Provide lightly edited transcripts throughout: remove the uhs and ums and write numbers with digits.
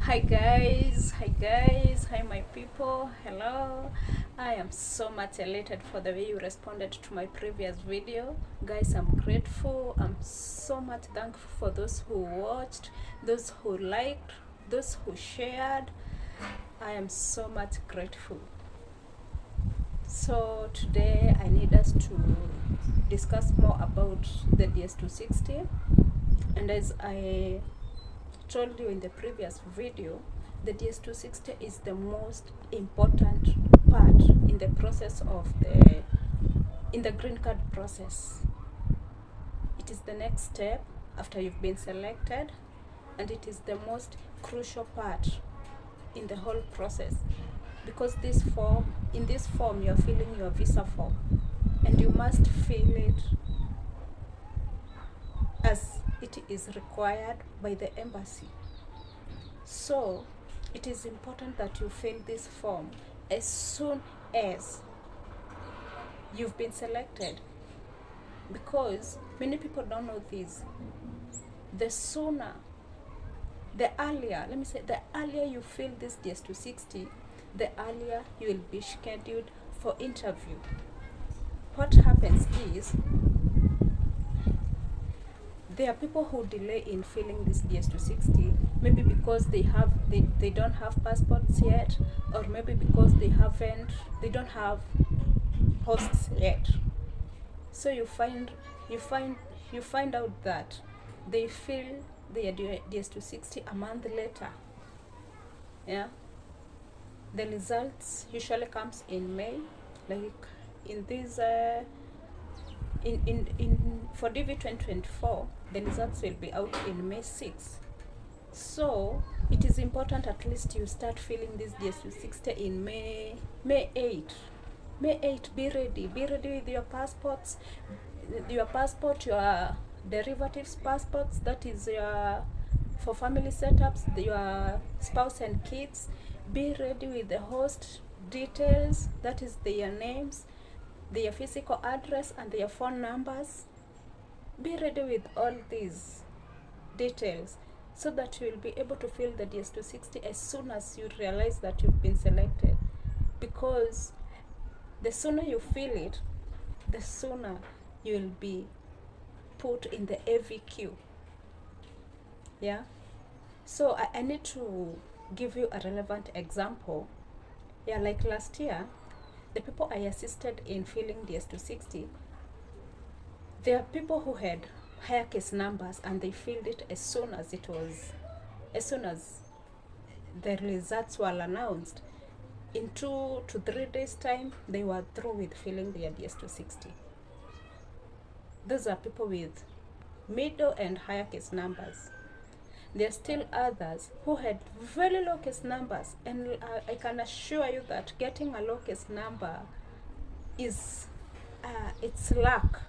Hi my people, hello. I am so much elated for the way you responded to my previous video. Guys, I'm grateful. I'm so much thankful for those who watched, those who liked, those who shared. I am so much grateful. So today I need us to discuss more about the DS260, and as I told you in the previous video, the DS260 is the most important part in the process of the green card process. It is the next step after you've been selected, and it is the most crucial part in the whole process, because in this form you're filling your visa form, and you must fill it as it is required by the embassy. So it is important that you fill this form as soon as you've been selected, because many people don't know this. The earlier you fill this DS260, the earlier you will be scheduled for interview. What happens is, there are people who delay in filling this DS260, maybe because they don't have passports yet, or maybe because they don't have hosts yet. So you find out that they fill their DS260 a month later. Yeah, the results usually comes in May, like in this for DV 2024, the results will be out in May 6. So it is important at least you start filling this DS260 in May 8. May 8, be ready with your passports, your derivatives passports, that is your for family setups, your spouse and kids. Be ready with the host details, that is their names, their physical address, and their phone numbers. Be ready with all these details so that you will be able to fill the DS260 as soon as you realize that you've been selected, because the sooner you fill it, the sooner you will be put in the AV queue. Yeah, so I need to give you a relevant example. Yeah, like last year, the people I assisted in filling DS260, there are people who had higher case numbers, and they filled it as soon as the results were announced. In 2 to 3 days time, they were through with filling their DS260. Those are people with middle and higher case numbers. There are still others who had very low case numbers, and I can assure you that getting a low case number is it's luck.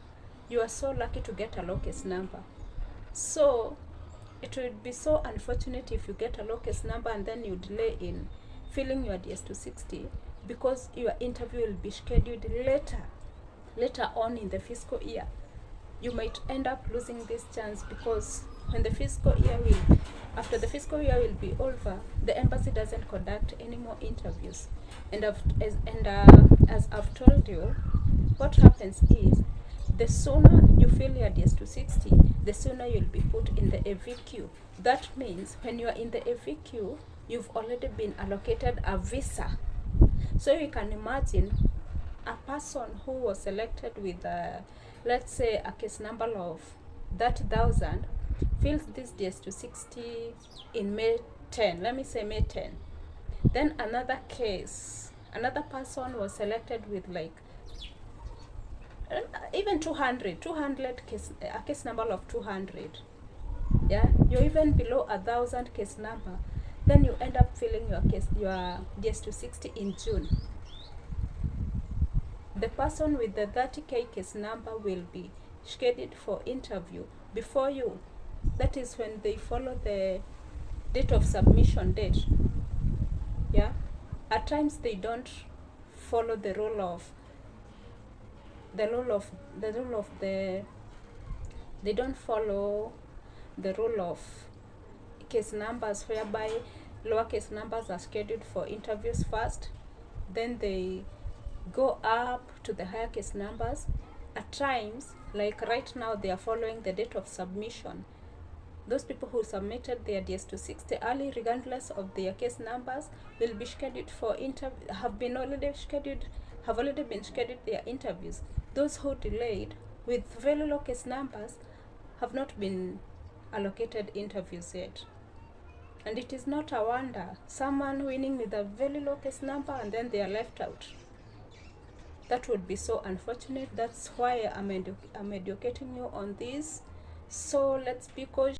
You are so lucky to get a low case number. So it would be so unfortunate if you get a low case number and then you delay in filling your DS260, because your interview will be scheduled later on in the fiscal year. You might end up losing this chance, because when after the fiscal year will be over, the embassy doesn't conduct any more interviews. And as I've told you, what happens is, the sooner you fill your DS260, the sooner you'll be put in the AV queue. That means when you are in the AV queue, you've already been allocated a visa. So you can imagine a person who was selected with let's say a case number of 30,000 fills this DS260 in May 10, let me say May 10. Then another person was selected with like even 200 a case number of 200. Yeah, you're even below 1,000 case number, then you end up filling your DS260 in June. The person with the 30K case number will be scheduled for interview before you. That is when they follow the date of submission date. Yeah, at times they don't follow the rule of they don't follow the rule of case numbers, whereby lower case numbers are scheduled for interviews first, then they go up to the higher case numbers. At times, like right now, they are following the date of submission. Those people who submitted their DS260 early, regardless of their case numbers, will be scheduled for have already been scheduled their interviews. Those who delayed with very low case numbers have not been allocated interviews yet. And it is not a wonder someone winning with a very low case number and then they are left out. That would be so unfortunate. That's why I'm educating you on this. So let's be cautious.